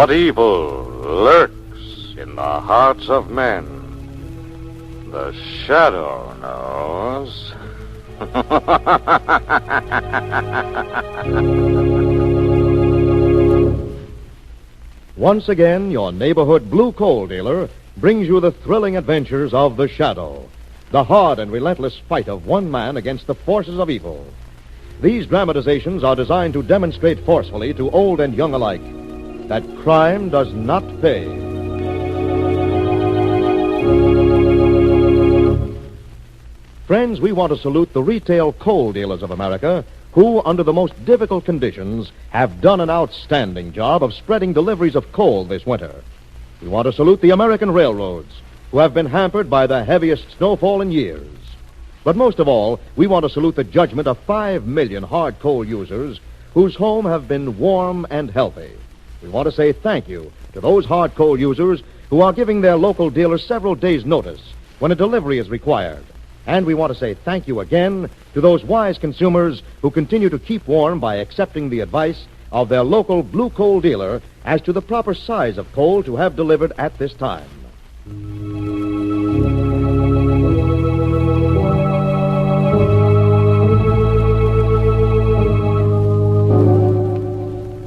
But evil lurks in the hearts of men. The shadow knows. Once again, your neighborhood blue coal dealer brings you the thrilling adventures of the Shadow, the hard and relentless fight of one man against the forces of evil. These dramatizations are designed to demonstrate forcefully to old and young alike that crime does not pay. Friends, we want to salute the retail coal dealers of America who, under the most difficult conditions, have done an outstanding job of spreading deliveries of coal this winter. We want to salute the American railroads, who have been hampered by the heaviest snowfall in years. But most of all, we want to salute the judgment of 5 million hard coal users whose home have been warm and healthy. We want to say thank you to those hard coal users who are giving their local dealers several days' notice when a delivery is required. And we want to say thank you again to those wise consumers who continue to keep warm by accepting the advice of their local blue coal dealer as to the proper size of coal to have delivered at this time.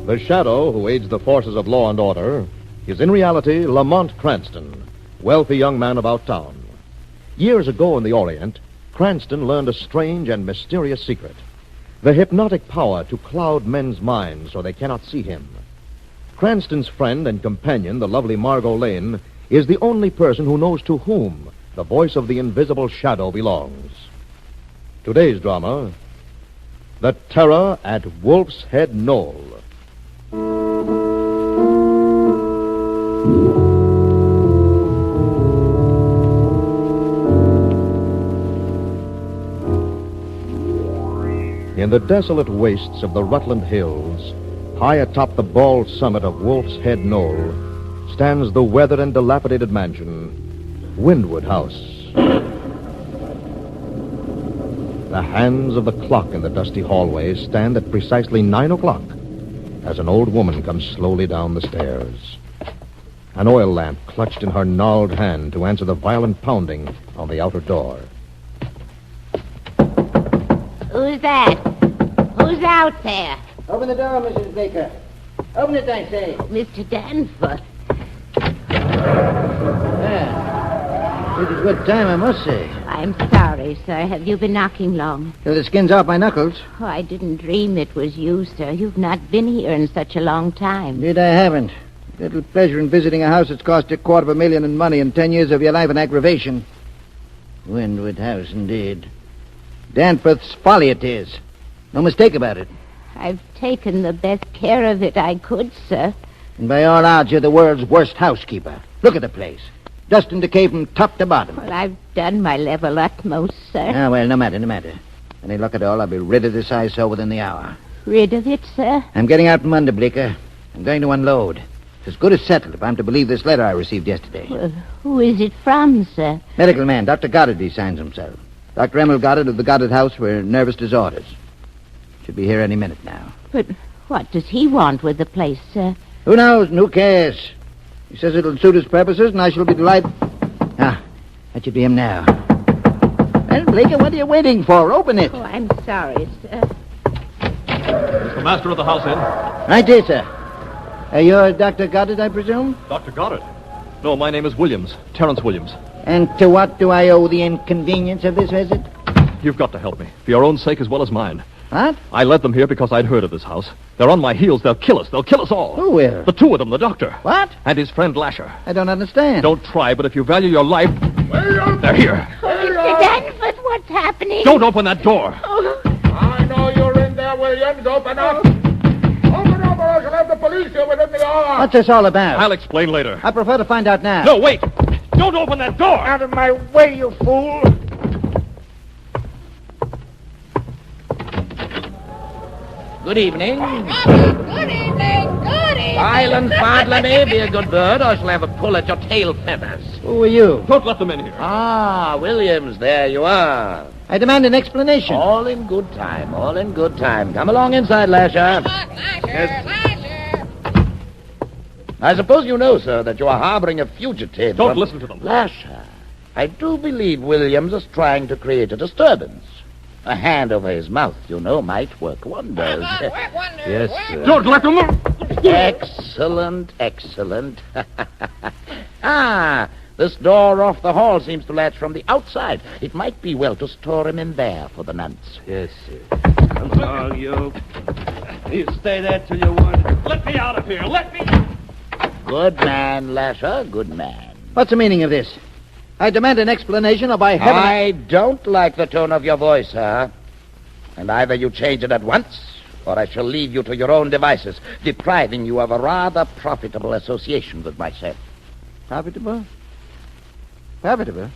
The Shadow, who aids the forces of law and order, is in reality Lamont Cranston, wealthy young man about town. Years ago in the Orient, Cranston learned a strange and mysterious secret: the hypnotic power to cloud men's minds so they cannot see him. Cranston's friend and companion, the lovely Margot Lane, is the only person who knows to whom the voice of the invisible Shadow belongs. Today's drama, The Terror at Wolf's Head Knoll. In the desolate wastes of the Rutland Hills, high atop the bald summit of Wolf's Head Knoll, stands the weathered and dilapidated mansion, Windward House. The hands of the clock in the dusty hallway stand at precisely 9 o'clock as an old woman comes slowly down the stairs, an oil lamp clutched in her gnarled hand to answer the violent pounding on the outer door. Who's that? Who's out there? Open the door, Mrs. Baker. Open it, I say. Mr. Danforth. Yeah. Pretty good time, I must say. I'm sorry, sir. Have you been knocking long? Till the skin's off my knuckles. Oh, I didn't dream it was you, sir. You've not been here in such a long time. Indeed, I haven't. Little pleasure in visiting a house that's cost you $250,000 in money and 10 years of your life in aggravation. Windward House, indeed. Danforth's folly it is. No mistake about it. I've taken the best care of it I could, sir. And by all odds, you're the world's worst housekeeper. Look at the place. Dust and decay from top to bottom. Well, I've done my level utmost, sir. Ah, well, no matter. Any luck at all, I'll be rid of this eyesore within the hour. Rid of it, sir? I'm getting out from under, Bleecker. I'm going to unload. It's as good as settled if I'm to believe this letter I received yesterday. Well, who is it from, sir? Medical man, Dr. Goddard, he signs himself. Dr. Emil Goddard of the Goddard House for nervous disorders. Should be here any minute now. But what does he want with the place, sir? Who knows and who cares? He says it'll suit his purposes, and I shall be delighted. Ah, that should be him now. Well, Bleecker, what are you waiting for? Open it. Oh, I'm sorry, sir. Is the master of the house in? Right here, sir. You're Dr. Goddard, I presume? Dr. Goddard? No, my name is Williams. Terrence Williams. And to what do I owe the inconvenience of this visit? You've got to help me, for your own sake as well as mine. What? I led them here because I'd heard of this house. They're on my heels. They'll kill us. They'll kill us all. Who will? The two of them, the doctor. What? And his friend Lasher. I don't understand. Don't try, but if you value your life... They're here. Oh, Mr. Danforth, what's happening? Don't open that door. Oh. I know you're in there, Williams. Open up. Open up, or I shall have the police here within the hour. What's this all about? I'll explain later. I prefer to find out now. No, wait. Don't open that door. Out of my way, you fool. Good evening. Good evening. Island Fodler may be a good bird, or I shall have a pull at your tail feathers. Who are you? Don't let them in here. Ah, Williams, there you are. I demand an explanation. All in good time, all in good time. Come along inside, Lasher. I suppose you know, sir, that you are harboring a fugitive. Don't listen to them. Lasher, I do believe Williams is trying to create a disturbance. A hand over his mouth, you know, might work wonders. Yes, sir. Don't let him... Excellent, excellent. This door off the hall seems to latch from the outside. It might be well to store him in there for the nonce. Yes, sir. Come on, you. You stay there till you want it. Let me out of here. Let me... Good man, Lasher, good man. What's the meaning of this? I demand an explanation, or by heaven... I don't like the tone of your voice, sir. And either you change it at once, or I shall leave you to your own devices, depriving you of a rather profitable association with myself. Profitable? Profitable?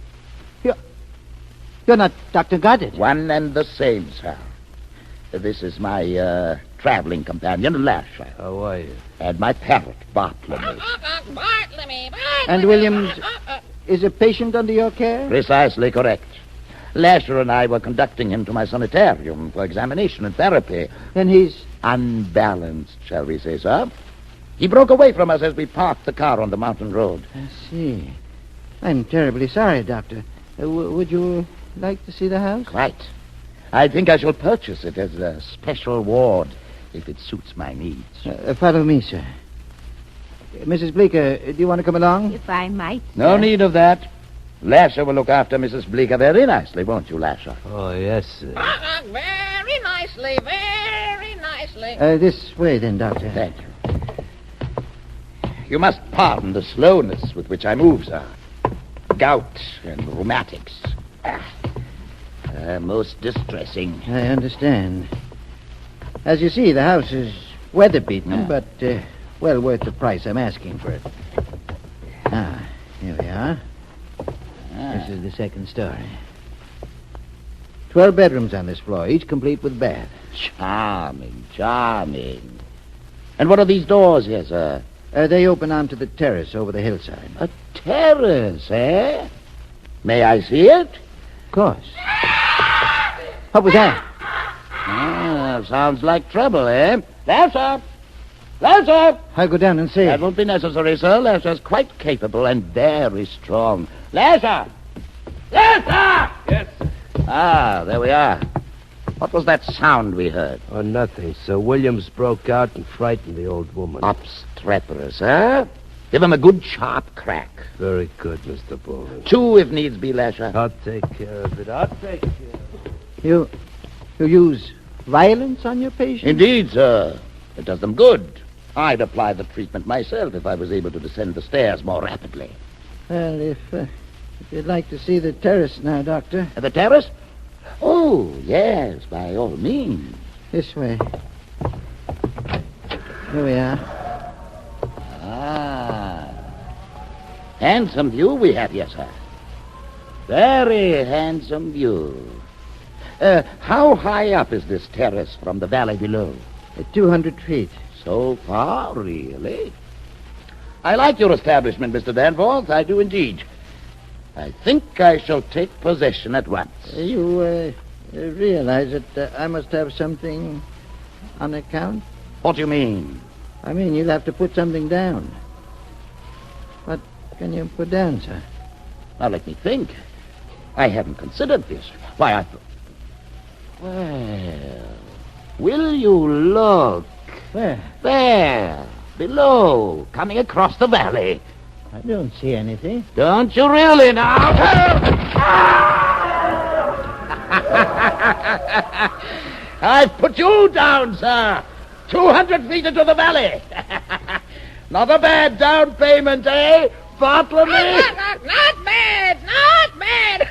You're not Dr. Goddard. One and the same, sir. This is my traveling companion, Lasher. How are you? And my parrot, Bartlemy. And Williams is a patient under your care? Precisely correct. Lasher and I were conducting him to my sanitarium for examination and therapy. Then he's... Unbalanced, shall we say, sir? He broke away from us as we parked the car on the mountain road. I see. I'm terribly sorry, Doctor. Would you like to see the house? Quite. I think I shall purchase it as a special ward if it suits my needs. Follow me, sir. Mrs. Bleecker, do you want to come along? If I might, No sir. need of that. Lasher will look after Mrs. Bleecker very nicely, won't you, Lasher? Oh, yes, sir. Very nicely, very nicely. This way, then, Doctor. Thank you. You must pardon the slowness with which I move, sir. Gout and rheumatics. Most distressing. I understand. As you see, the house is weather-beaten, but well worth the price I'm asking for it. Here we are. This is the second story. 12 bedrooms on this floor, each complete with bath. Charming, charming. And what are these doors here, sir? They open onto the terrace over the hillside. A terrace, eh? May I see it? Of course. What was that? Sounds like trouble, eh? Lasher! Lasher! I'll go down and see. That won't be necessary, sir. Lasher's quite capable and very strong. Lasher! Lasher! Yes, sir. There we are. What was that sound we heard? Oh, nothing. So Williams broke out and frightened the old woman. Obstreperous, eh? Give him a good sharp crack. Very good, Mr. Bowling. 2 if needs be, Lasher. I'll take care of it. I'll take care of it. You use violence on your patients? Indeed, sir. It does them good. I'd apply the treatment myself if I was able to descend the stairs more rapidly. Well, if you'd like to see the terrace now, Doctor. The terrace? Oh, yes, by all means. This way. Here we are. Handsome view we have here, sir. Very handsome view. How high up is this terrace from the valley below? 200 feet. So far, really? I like your establishment, Mr. Danforth. I do indeed. I think I shall take possession at once. You realize that I must have something on account? What do you mean? I mean, you'll have to put something down. What can you put down, sir? Now, let me think. I haven't considered this. Why, I thought... Well, will you look? Where? There, below, coming across the valley. I don't see anything. Don't you really now? I've put you down, sir. 200 feet into the valley. Not a bad down payment, eh, Bartlemy? Not bad, not bad.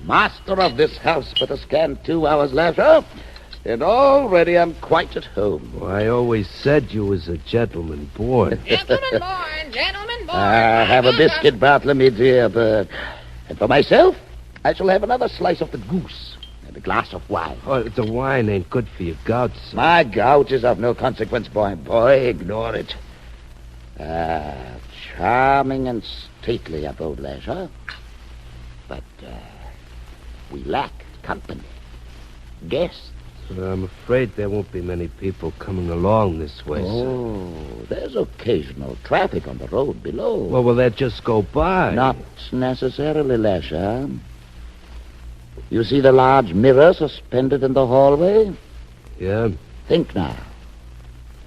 Master of this house but a scant 2 hours leisure, and already I'm quite at home. Well, I always said you was a gentleman born. Gentlemen born, gentlemen born. Have a biscuit, Bartlemy, dear bird. And for myself, I shall have another slice of the goose and a glass of wine. Oh, the wine ain't good for your gout, sir. My gout is of no consequence, boy. Ignore it. charming and stately abode, Lasher. But we lack company. Guests. I'm afraid there won't be many people coming along this way, Oh, there's occasional traffic on the road below. Well, will that just go by? Not necessarily, Lasher. You see the large mirror suspended in the hallway? Yeah. Think now.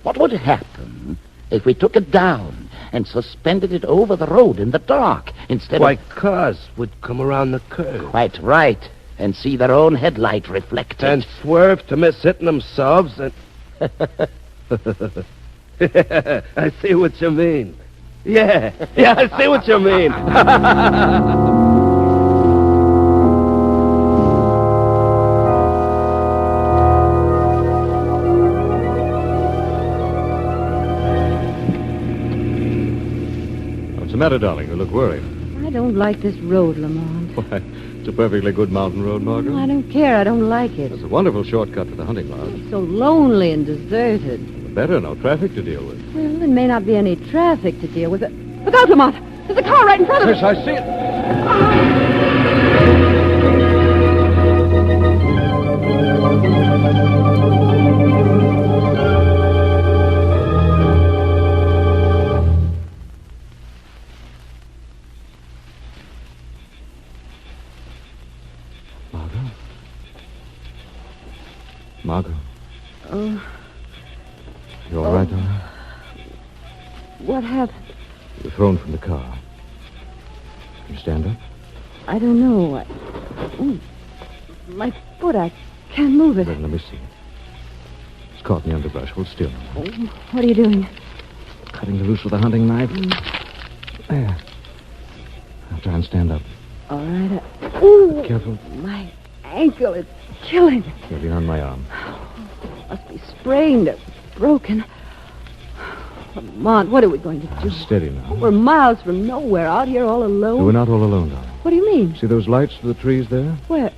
What would happen if we took it down and suspended it over the road in the dark instead Why, of... cars would come around the curve. Quite right. And see their own headlight reflected. And swerve to miss hitting themselves and... I see what you mean. Yeah, I see what you mean. What's the matter, darling? You look worried. I don't like this road, Lamont. Why, it's a perfectly good mountain road, Margot. I don't care. I don't like it. It's a wonderful shortcut to the hunting lodge. It's so lonely and deserted. Better, no traffic to deal with. Well, there may not be any traffic to deal with. Look out, Lamont! There's a car right in front of us. Yes, I see it. Margot. Oh. You all right, darling? What happened? You were thrown from the car. Can you stand up? I don't know. My foot, I can't move it. Let me see. It's caught in the underbrush. Hold still. Oh, what are you doing? Cutting the loose with a hunting knife. There. Now try and stand up. All right. Ooh, Careful. my ankle is killing me. You're behind my arm. Must be sprained or broken. Lamont, what are we going to do? Steady now. We're miles from nowhere, out here all alone. We're not all alone, darling. What do you mean? See those lights through the trees there? Where?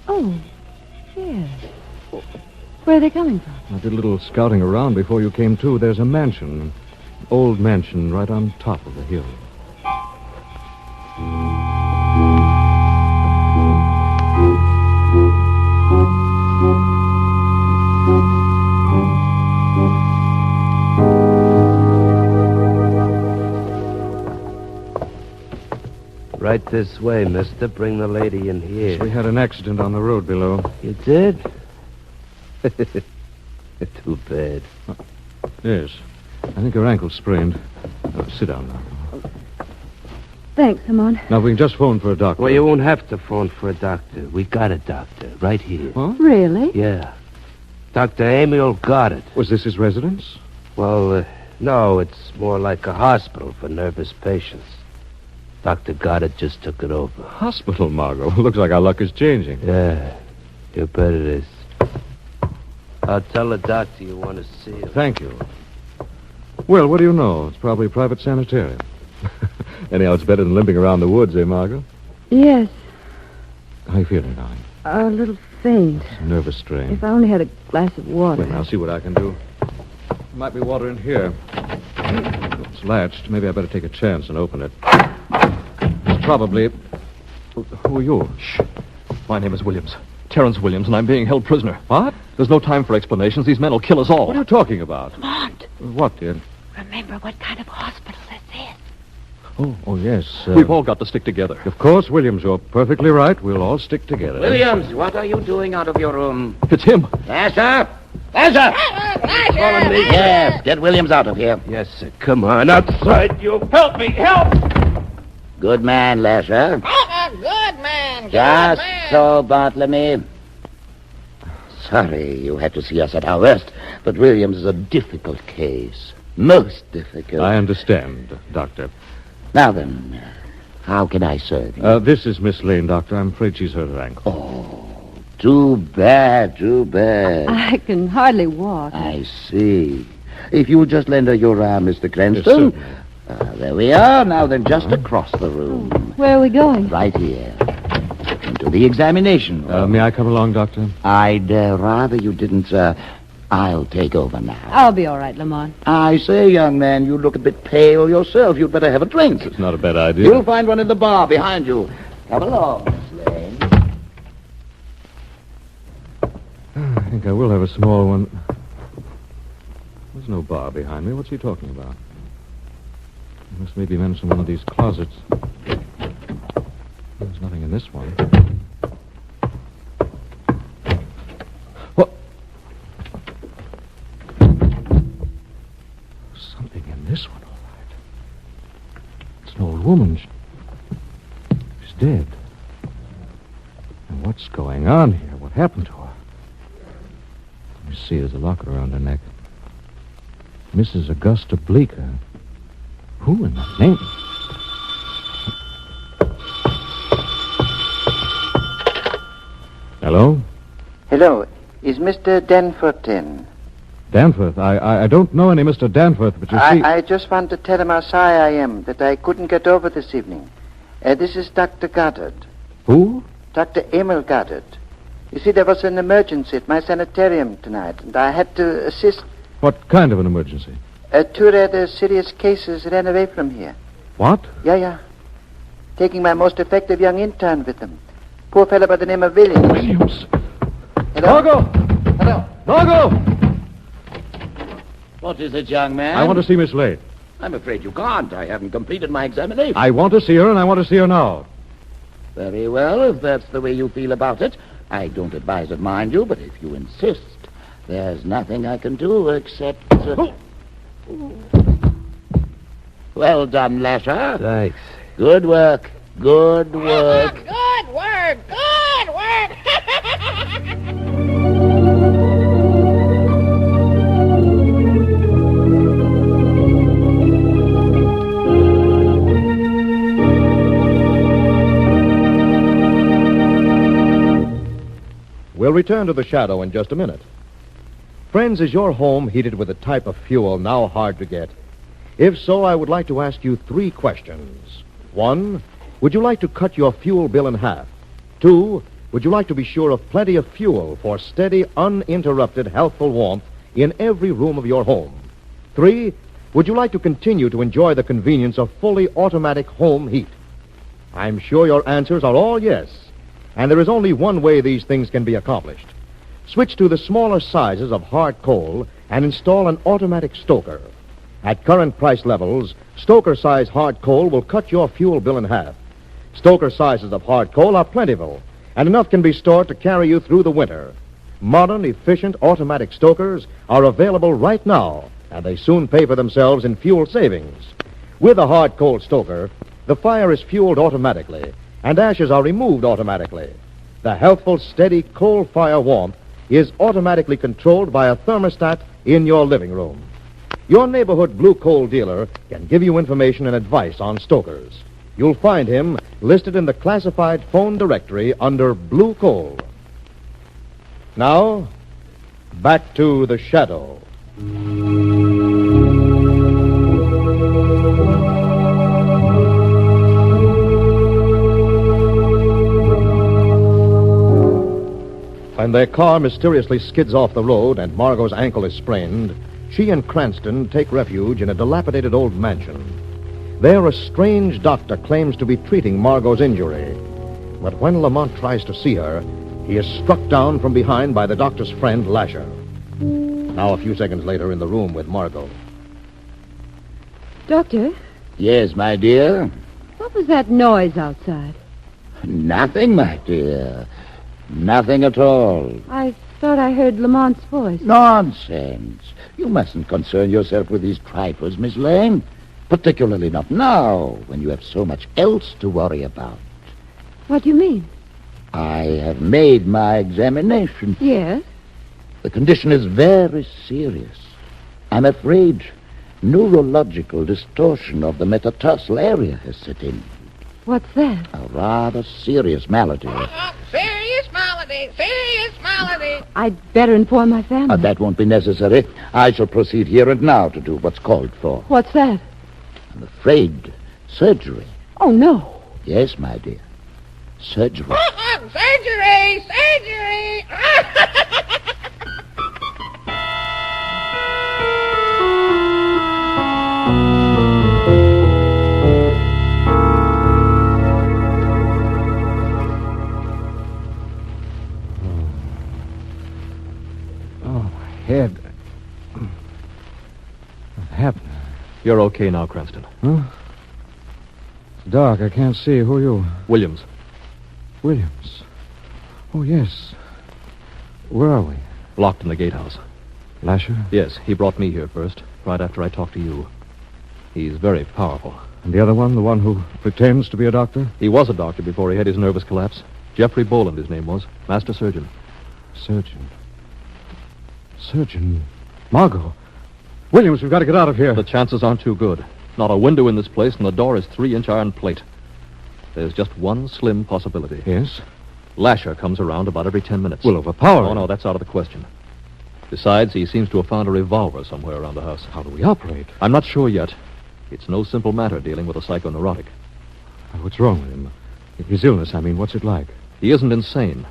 Oh, yes. Where are they coming from? I did a little scouting around before you came to. There's a mansion. An old mansion right on top of the hill. Right this way, mister. Bring the lady in here. We had an accident on the road below. You did? Too bad. Yes. I think her ankle's sprained. Sit down now. Thanks, Lamont. Now, we can just phone for a doctor. Well, you won't have to phone for a doctor. We got a doctor right here. Huh? Really? Yeah. Dr. Emil Goddard. Was this his residence? Well, no, it's more like a hospital for nervous patients. Dr. Goddard just took it over. Hospital, Margot. Looks like our luck is changing. Yeah, you bet it is. I'll tell the doctor you want to see him. Thank you. Well, what do you know? It's probably a private sanitarium. Anyhow, it's better than limping around the woods, eh, Margot? Yes. How you feeling, darling? A little faint. Nervous strain. If I only had a glass of water. Well, I'll see what I can do. There might be water in here. It's latched. Maybe I better take a chance and open it. It's probably... Who are you? Shh. My name is Williams. Terrence Williams, and I'm being held prisoner. What? There's no time for explanations. These men will kill us all. What are you talking about? Lamont, What, dear? remember what kind of hospital this is. Oh, yes. We've all got to stick together. Of course, Williams, you're perfectly right. We'll all stick together. Williams, what are you doing out of your room? It's him. Lasher! Lasher! Calling me? Yes, get Williams out of here. Yes, sir. Come on, outside, you. Help me! Help! Good man, Lasher. Good man. Good Just man. so, Bartlemy. Sorry you had to see us at our worst, but Williams is a difficult case. Most difficult. I understand, Doctor. Now then, how can I serve you? This is Miss Lane, Doctor. I'm afraid she's hurt her ankle. Oh, too bad, too bad. I can hardly walk. I see. If you would just lend her your arm, Mr. Cranston. certainly. There we are. Now then, just across the room. Where are we going? Right here. Into the examination room. May I come along, Doctor? I'd rather you didn't, I'll take over now. I'll be all right, Lamont. I say, young man, you look a bit pale yourself. You'd better have a drink. It's not a bad idea. You'll find one in the bar behind you. Come along, Miss Lane. I think I will have a small one. There's no bar behind me. What's he talking about? He must maybe mention one of these closets. There's nothing in this one. What? Something in this one, all right. It's an old woman. She's dead. And what's going on here? What happened to her? Let me see. There's a locket around her neck. Mrs. Augusta Bleecker. Who in the name? Hello? Hello. Is Mr. Danforth in? Danforth? I don't know any Mr. Danforth, but you see... I just want to tell him how sorry I am that I couldn't get over this evening. This is Dr. Goddard. Who? Dr. Emil Goddard. You see, there was an emergency at my sanitarium tonight, and I had to assist... What kind of an emergency? Two rather serious cases ran away from here. What? Yeah. Taking my most effective young intern with them. Poor fellow by the name of Williams. Williams? Hello? Margot! Hello? Margot! What is it, young man? I want to see Miss Lane. I'm afraid you can't. I haven't completed my examination. I want to see her, and I want to see her now. Very well, if that's the way you feel about it. I don't advise it, mind you, but if you insist, there's nothing I can do except... Well done, Lasher. Thanks. Good work. Good work. Good work. Good work. We'll return to the shadow in just a minute. Friends, is your home heated with a type of fuel now hard to get? If so, I would like to ask you 3 questions. 1, would you like to cut your fuel bill in half? 2, would you like to be sure of plenty of fuel for steady, uninterrupted, healthful warmth in every room of your home? 3, would you like to continue to enjoy the convenience of fully automatic home heat? I'm sure your answers are all yes, and there is only one way these things can be accomplished. Switch to the smaller sizes of hard coal and install an automatic stoker. At current price levels, stoker-size hard coal will cut your fuel bill in half. Stoker sizes of hard coal are plentiful, and enough can be stored to carry you through the winter. Modern, efficient automatic stokers are available right now, and they soon pay for themselves in fuel savings. With a hard coal stoker, the fire is fueled automatically, and ashes are removed automatically. The healthful, steady coal fire warmth is automatically controlled by a thermostat in your living room. Your neighborhood blue coal dealer can give you information and advice on stokers. You'll find him listed in the classified phone directory under blue coal. Now, back to the shadow. When their car mysteriously skids off the road and Margot's ankle is sprained, she and Cranston take refuge in a dilapidated old mansion. There, a strange doctor claims to be treating Margot's injury. But when Lamont tries to see her, he is struck down from behind by the doctor's friend, Lasher. Now, a few seconds later, in the room with Margot. Doctor, Yes, my dear. what was that noise outside? Nothing, my dear. Nothing at all. I thought I heard Lamont's voice. Nonsense. You mustn't concern yourself with these trifles, Miss Lane. Particularly not now, when you have so much else to worry about. What do you mean? I have made my examination. Yes? The condition is very serious. I'm afraid neurological distortion of the metatarsal area has set in. What's that? A rather serious malady. Serious malady. Serious malady. I'd better inform my family. That won't be necessary. I shall proceed here and now to do what's called for. What's that? I'm afraid surgery. Oh, no. Yes, my dear. Surgery. Surgery. Surgery. Head. What happened? You're okay now, Cranston. Huh? It's dark. I can't see. Who are you? Williams. Williams. Oh, yes. Where are we? Locked in the gatehouse. Lasher? Yes, he brought me here first, right after I talked to you. He's very powerful. And the other one, the one who pretends to be a doctor? He was a doctor before he had his nervous collapse. Jeffrey Boland, his name was. Master surgeon. Surgeon. Surgeon. Margot. Williams, we've got to get out of here. The chances aren't too good. Not a window in this place, and the door is 3-inch iron plate. There's just one slim possibility. Yes? Lasher comes around about every 10 minutes. We'll overpower him. Oh, no, that's out of the question. Besides, he seems to have found a revolver somewhere around the house. How do we operate? I'm not sure yet. It's no simple matter dealing with a psychoneurotic. What's wrong with him? His illness, I mean, what's it like? He isn't insane,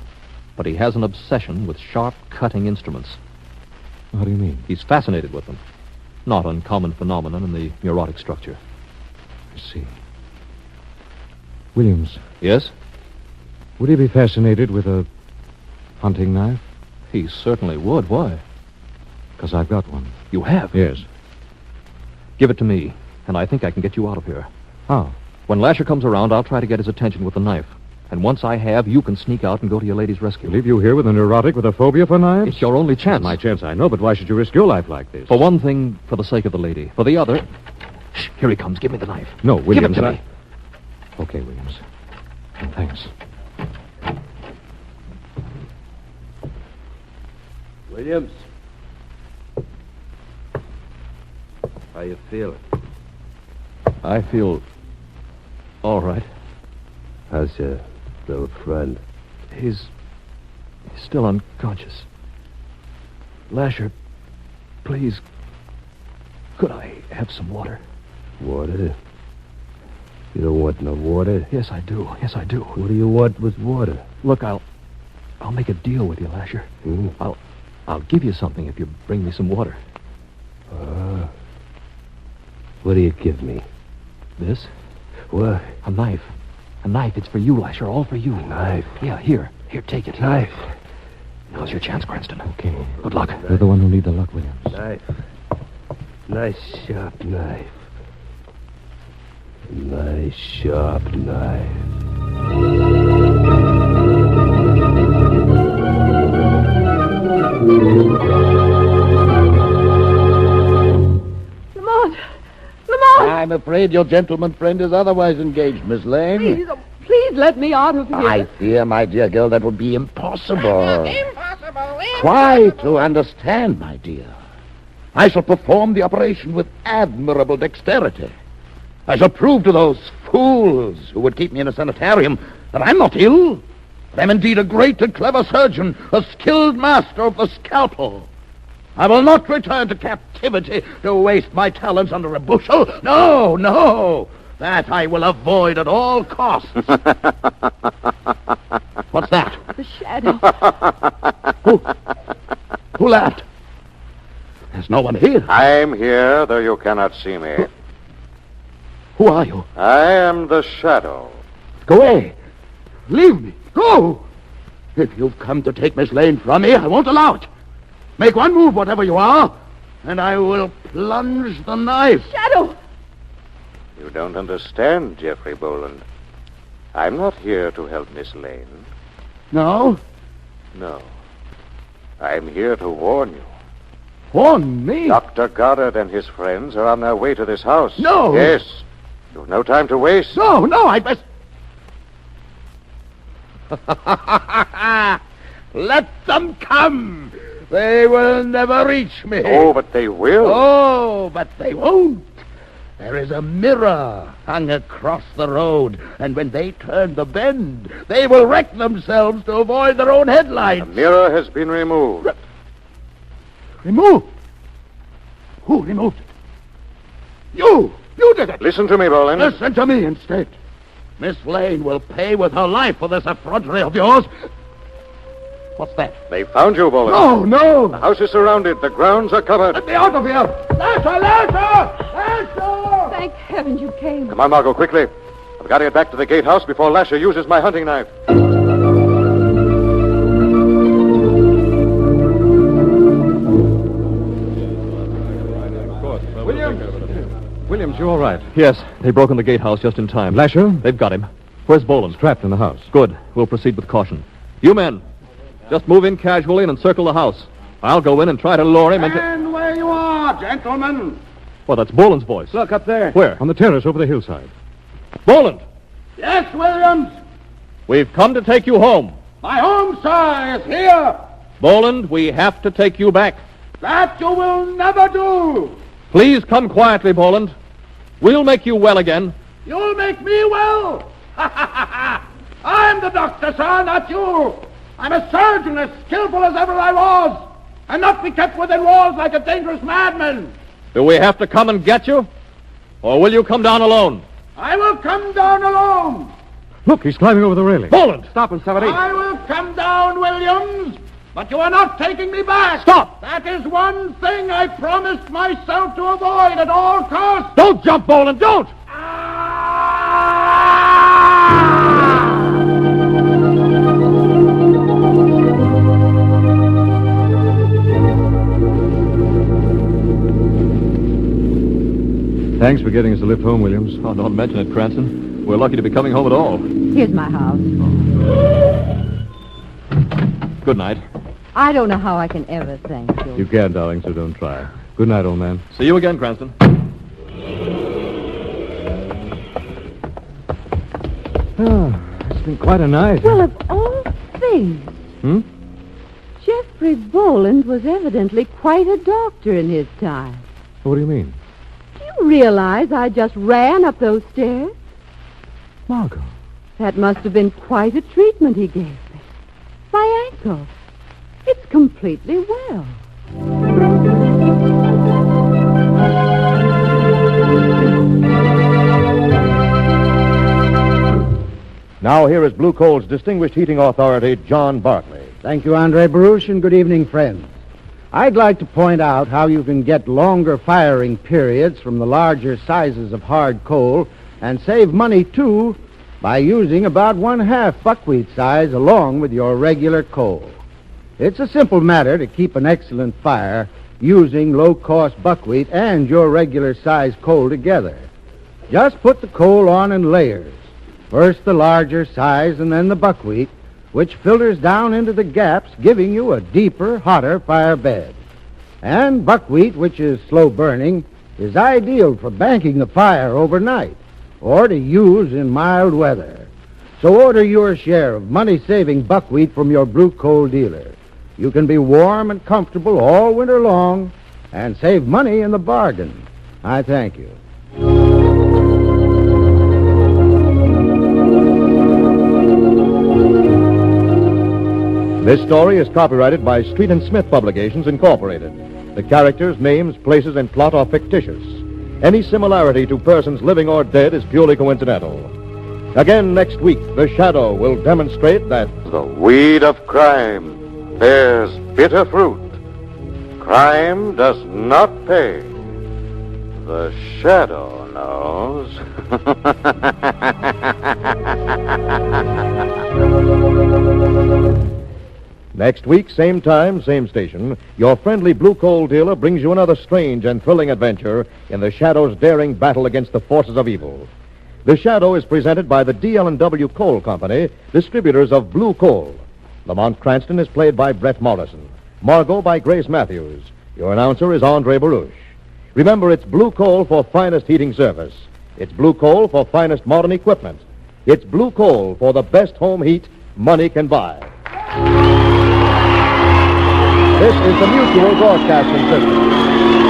but he has an obsession with sharp, cutting instruments. How do you mean? He's fascinated with them. Not uncommon phenomenon in the neurotic structure. I see. Williams. Yes? Would he be fascinated with a hunting knife? He certainly would. Why? Because I've got one. You have? Yes. Give it to me, and I think I can get you out of here. How? When Lasher comes around, I'll try to get his attention with the knife. And once I have, you can sneak out and go to your lady's rescue. Leave you here with a neurotic with a phobia for knives? It's your only chance. My chance, I know, but why should you risk your life like this? For one thing, for the sake of the lady. For the other... Shh, here he comes. Give me the knife. No, Williams. Give it to me. Okay, Williams. Thanks. Williams. How you feeling? I feel... all right. How's your little friend? He's still unconscious. Lasher, please, could I have some water? Water? You don't want no water? Yes, I do. Yes, I do. What do you want with water? Look, I'll make a deal with you, Lasher. Hmm? I'll give you something if you bring me some water. What do you give me? This? What? A knife. A knife. It's for you, Lasher. All for you. A knife? Yeah, here. Here, take it. Knife? Now's your chance, Cranston. Okay. Good luck. You're the one who needs the luck, Williams. Knife. Nice sharp knife. Nice sharp knife. Lamont! I'm afraid your gentleman friend is otherwise engaged, Miss Lane. Please let me out of here. I fear, my dear girl, that would be impossible. Impossible. Try to understand, my dear. I shall perform the operation with admirable dexterity. I shall prove to those fools who would keep me in a sanitarium that I'm not ill. But I'm indeed a great and clever surgeon, a skilled master of the scalpel. I will not return to captivity to waste my talents under a bushel. No, no. That I will avoid at all costs. What's that? The shadow. Who laughed? There's no one here. I'm here, though you cannot see me. Who are you? I am the Shadow. Go away. Leave me. Go. If you've come to take Miss Lane from me, I won't allow it. Make one move, whatever you are, and I will plunge the knife. Shadow! You don't understand, Jeffrey Boland. I'm not here to help Miss Lane. No? No. I'm here to warn you. Warn me? Dr. Goddard and his friends are on their way to this house. No! Yes. You've no time to waste. No, I'd best... Let them come. They will never reach me. Oh, but they will. Oh, but they won't. There is a mirror hung across the road, and when they turn the bend, they will wreck themselves to avoid their own headlights. The mirror has been removed. Removed? Who removed it? You did it. Listen to me, Boland. Listen to me instead. Miss Lane will pay with her life for this effrontery of yours. What's that? They found you, Boland. No. The house is surrounded. The grounds are covered. Let me out of here. Lasher! Lasher! Thank heaven you came. Come on, Margot, quickly. I've got to get back to the gatehouse before Lasher uses my hunting knife. Williams, you all right? Yes, they've broken the gatehouse just in time. Lasher? They've got him. Where's Boland? Trapped in the house. Good. We'll proceed with caution. You men, just move in casually and encircle the house. I'll go in and try to lure him into... Stand where you are, gentlemen. Well, that's Boland's voice. Look up there. Where? On the terrace over the hillside. Boland! Yes, Williams. We've come to take you home. My home, sir, is here. Boland, we have to take you back. That you will never do. Please come quietly, Boland. We'll make you well again. You'll make me well. I'm the doctor, sir, not you. I'm a surgeon as skillful as ever I was, and not be kept within walls like a dangerous madman. Do we have to come and get you? Or will you come down alone? I will come down alone. Look, he's climbing over the railing. Boland! Stop him, somebody. I will come down, Williams, but you are not taking me back. Stop! That is one thing I promised myself to avoid at all costs. Don't jump, Boland, don't! Thanks for getting us a lift home, Williams. Oh, don't mention it, Cranston. We're lucky to be coming home at all. Here's my house. Good night. I don't know how I can ever thank you. You can, darling, so don't try. Good night, old man. See you again, Cranston. Oh, it's been quite a night. Well, of all things. Jeffrey Boland was evidently quite a doctor in his time. What do you mean? Do you realize I just ran up those stairs? Margot. That must have been quite a treatment he gave me. My ankle. It's completely well. Now here is Blue Coal's distinguished heating authority, John Barclay. Thank you, Andre Baruch, and good evening, friends. I'd like to point out how you can get longer firing periods from the larger sizes of hard coal and save money, too, by using about 1/2 buckwheat size along with your regular coal. It's a simple matter to keep an excellent fire using low-cost buckwheat and your regular size coal together. Just put the coal on in layers. First the larger size and then the buckwheat, which filters down into the gaps, giving you a deeper, hotter fire bed. And buckwheat, which is slow burning, is ideal for banking the fire overnight or to use in mild weather. So order your share of money-saving buckwheat from your Blue Coal dealer. You can be warm and comfortable all winter long and save money in the bargain. I thank you. This story is copyrighted by Street and Smith Publications, Incorporated. The characters, names, places, and plot are fictitious. Any similarity to persons living or dead is purely coincidental. Again next week, The Shadow will demonstrate that the weed of crime bears bitter fruit. Crime does not pay. The Shadow knows. next week, same time, same station, your friendly Blue Coal dealer brings you another strange and thrilling adventure in the Shadow's daring battle against the forces of evil. The Shadow is presented by the D.L.&W. Coal Company, distributors of Blue Coal. Lamont Cranston is played by Brett Morrison. Margot by Grace Matthews. Your announcer is Andre Baruch. Remember, it's Blue Coal for finest heating service. It's Blue Coal for finest modern equipment. It's Blue Coal for the best home heat money can buy. This is the Mutual Broadcasting System.